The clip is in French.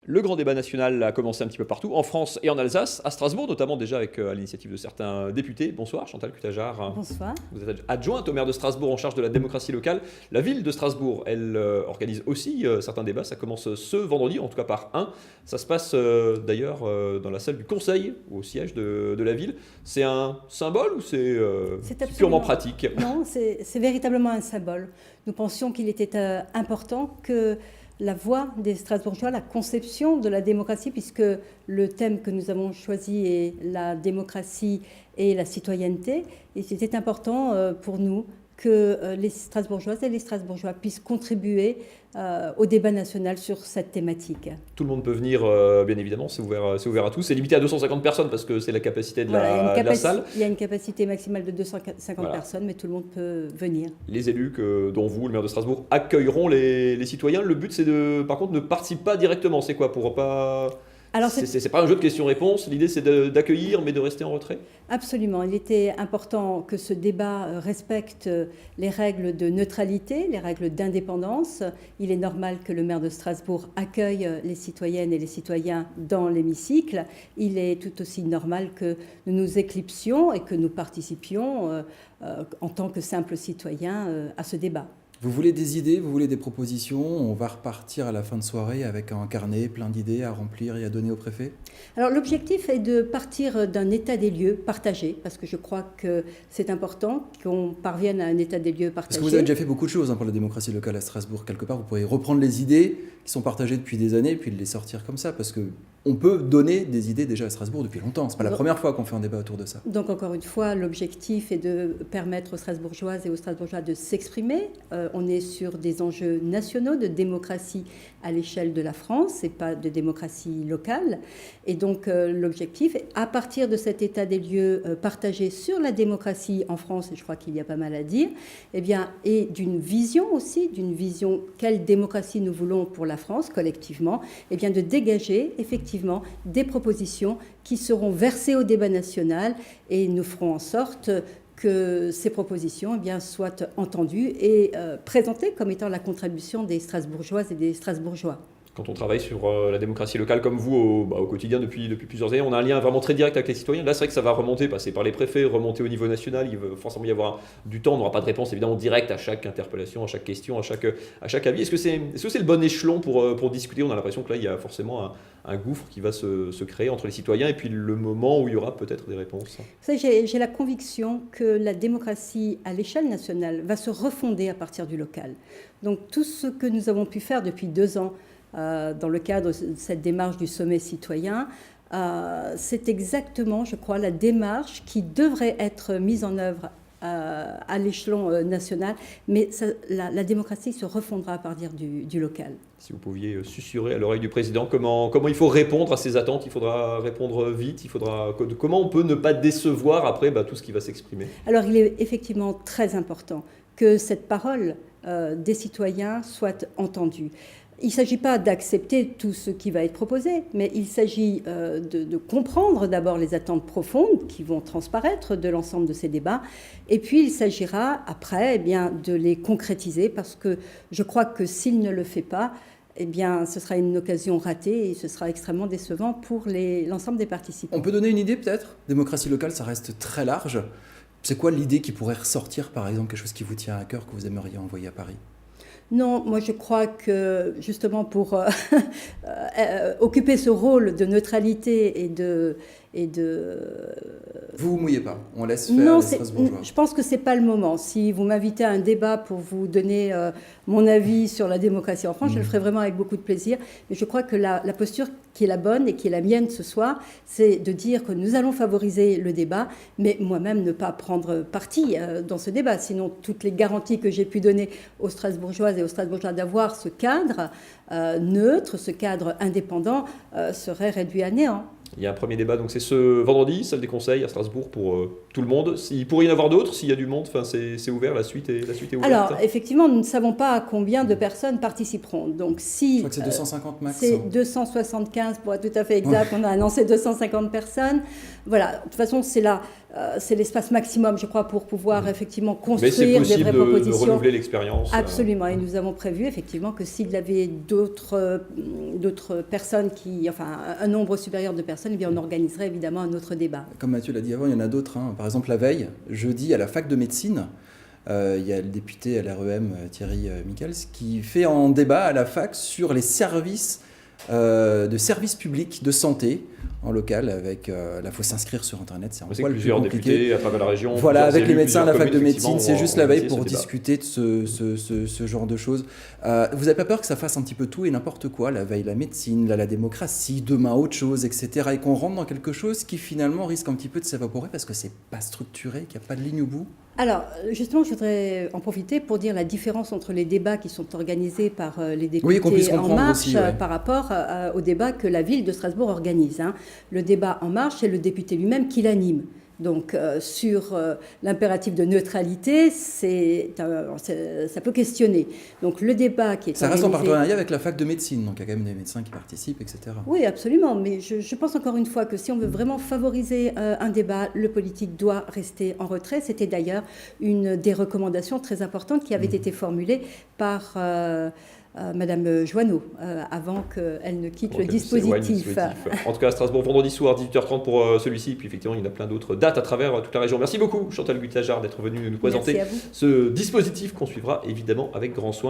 Le grand débat national a commencé un petit peu partout, en France et en Alsace, à Strasbourg notamment déjà avec à l'initiative de certains députés. Bonsoir Chantal Cutajar. Bonsoir. Vous êtes adjointe au maire de Strasbourg en charge de la démocratie locale. La ville de Strasbourg, elle organise aussi certains débats. Ça commence ce vendredi, en tout cas par un. Ça se passe d'ailleurs dans la salle du conseil, au siège de la ville. C'est un symbole ou c'est purement pratique? Non, c'est véritablement un symbole. Nous pensions qu'il était important que la voix des Strasbourgeois, la conception de la démocratie, puisque le thème que nous avons choisi est la démocratie et la citoyenneté. Et c'était important pour nous que les Strasbourgeoises et les Strasbourgeois puissent contribuer au débat national sur cette thématique. Tout le monde peut venir, bien évidemment, c'est ouvert à tous. C'est limité à 250 personnes parce que c'est la capacité de la salle. Il y a une capacité maximale de 250 personnes, mais tout le monde peut venir. Les élus, dont vous, le maire de Strasbourg, accueilleront les citoyens. Le but, c'est par contre, ne participer pas directement. C'est quoi pour pas... Alors, c'est pas un jeu de questions-réponses. L'idée, c'est d'accueillir, mais de rester en retrait? Absolument. Il était important que ce débat respecte les règles de neutralité, les règles d'indépendance. Il est normal que le maire de Strasbourg accueille les citoyennes et les citoyens dans l'hémicycle. Il est tout aussi normal que nous nous éclipsions et que nous participions en tant que simples citoyens à ce débat. Vous voulez des idées, vous voulez des propositions? On va repartir à la fin de soirée avec un carnet plein d'idées à remplir et à donner au préfet? Alors l'objectif est de partir d'un état des lieux partagé, parce que je crois que c'est important qu'on parvienne à un état des lieux partagé. Parce que vous avez déjà fait beaucoup de choses pour la démocratie locale à Strasbourg. Quelque part, vous pourriez reprendre les idées qui sont partagées depuis des années et puis les sortir comme ça, parce qu'on peut donner des idées déjà à Strasbourg depuis longtemps. C'est pas la première fois qu'on fait un débat autour de ça. Donc encore une fois, l'objectif est de permettre aux Strasbourgeoises et aux Strasbourgeois de s'exprimer. On est sur des enjeux nationaux de démocratie à l'échelle de la France et pas de démocratie locale. Et donc l'objectif, à partir de cet état des lieux partagé sur la démocratie en France, et je crois qu'il y a pas mal à dire, eh bien, et d'une vision aussi, d'une vision quelle démocratie nous voulons pour la France collectivement, eh bien, de dégager effectivement des propositions qui seront versées au débat national et nous ferons en sorte que ces propositions soient entendues et présentées comme étant la contribution des Strasbourgeoises et des Strasbourgeois. Quand on travaille sur la démocratie locale comme vous au quotidien depuis plusieurs années, on a un lien vraiment très direct avec les citoyens. Là, c'est vrai que ça va remonter, passer par les préfets, remonter au niveau national. Il va forcément y avoir du temps. On n'aura pas de réponse évidemment directe à chaque interpellation, à chaque question, à chaque avis. Est-ce que c'est le bon échelon pour discuter? On a l'impression que là, il y a forcément un gouffre qui va se créer entre les citoyens et puis le moment où il y aura peut-être des réponses. J'ai la conviction que la démocratie à l'échelle nationale va se refonder à partir du local. Donc tout ce que nous avons pu faire depuis 2 ans, dans le cadre de cette démarche du sommet citoyen, c'est exactement, je crois, la démarche qui devrait être mise en œuvre à l'échelon national, mais la démocratie se refondera à partir du local. Si vous pouviez susurrer à l'oreille du président comment il faut répondre à ces attentes, il faudra répondre vite, comment on peut ne pas décevoir après tout ce qui va s'exprimer? Alors il est effectivement très important que cette parole des citoyens soit entendue. Il ne s'agit pas d'accepter tout ce qui va être proposé, mais il s'agit de comprendre d'abord les attentes profondes qui vont transparaître de l'ensemble de ces débats. Et puis il s'agira après de les concrétiser, parce que je crois que s'il ne le fait pas, ce sera une occasion ratée et ce sera extrêmement décevant pour l'ensemble des participants. On peut donner une idée peut-être? Démocratie locale, ça reste très large. C'est quoi l'idée qui pourrait ressortir, par exemple, quelque chose qui vous tient à cœur, que vous aimeriez envoyer à Paris? Non, moi je crois que justement pour occuper ce rôle de neutralité et de... Vous mouillez pas, on laisse faire les Strasbourgeois. Je pense que ce n'est pas le moment. Si vous m'invitez à un débat pour vous donner mon avis sur la démocratie en France, je le ferai vraiment avec beaucoup de plaisir. Mais je crois que la posture qui est la bonne et qui est la mienne ce soir, c'est de dire que nous allons favoriser le débat, mais moi-même ne pas prendre parti dans ce débat. Sinon, toutes les garanties que j'ai pu donner aux Strasbourgeoises et aux Strasbourgeois d'avoir ce cadre neutre, ce cadre indépendant, seraient réduits à néant. Il y a un premier débat, donc c'est ce vendredi, salle des conseils à Strasbourg pour tout le monde. Il pourrait y en avoir d'autres s'il y a du monde, c'est ouvert, la suite est ouverte. Alors, effectivement, nous ne savons pas à combien de personnes participeront. Donc, je crois que c'est 250 max. C'est 275 pour être tout à fait exact, on a annoncé 250 personnes. Voilà, de toute façon, c'est là. c'est l'espace maximum, je crois, pour pouvoir effectivement Mais c'est construire des vraies possible de propositions. renouveler l'expérience. Absolument, et nous avons prévu effectivement que s'il y avait d'autres personnes, enfin un nombre supérieur de personnes, eh bien, on organiserait évidemment un autre débat. Comme Mathieu l'a dit avant, il y en a d'autres. Par exemple, la veille, jeudi, à la fac de médecine, il y a le député à l'REM, Thierry Michels, qui fait un débat à la fac sur les services de services publics de santé en local. Là, il faut s'inscrire sur Internet, c'est un C'est poil plus plusieurs compliqué. députés à travers la région. Voilà, plusieurs avec les élus, médecins à la plusieurs fac de communes, médecine, c'est effectivement, juste la veille organiser pour ce débat. discuter de ce genre de choses. Vous n'avez pas peur que ça fasse un petit peu tout et n'importe quoi, la veille la médecine, là la démocratie, demain autre chose, etc. Et qu'on rentre dans quelque chose qui finalement risque un petit peu de s'évaporer parce que c'est pas structuré, qu'il n'y a pas de ligne au bout? Alors, justement, je voudrais en profiter pour dire la différence entre les débats qui sont organisés par les Oui, qu'on puisse députés En comprendre Marche aussi, ouais. par rapport au débat que la ville de Strasbourg organise. Le débat En Marche, c'est le député lui-même qui l'anime. Donc, sur l'impératif de neutralité, ça peut questionner. Donc, le débat qui est Ça reste en organisé... partenariat avec la fac de médecine, donc il y a quand même des médecins qui participent, etc. Oui, absolument. Mais je pense encore une fois que si on veut vraiment favoriser un débat, le politique doit rester en retrait. C'était d'ailleurs une des recommandations très importantes qui avait été formulée par Madame Joanneau avant qu'elle ne quitte le dispositif. En tout cas, à Strasbourg, vendredi soir, 18h30 pour celui-ci. Puis effectivement, il y en a plein d'autres dates à travers toute la région. Merci beaucoup, Chantal Guittajard, d'être venue nous présenter Merci à vous. ce dispositif qu'on suivra évidemment avec grand soin.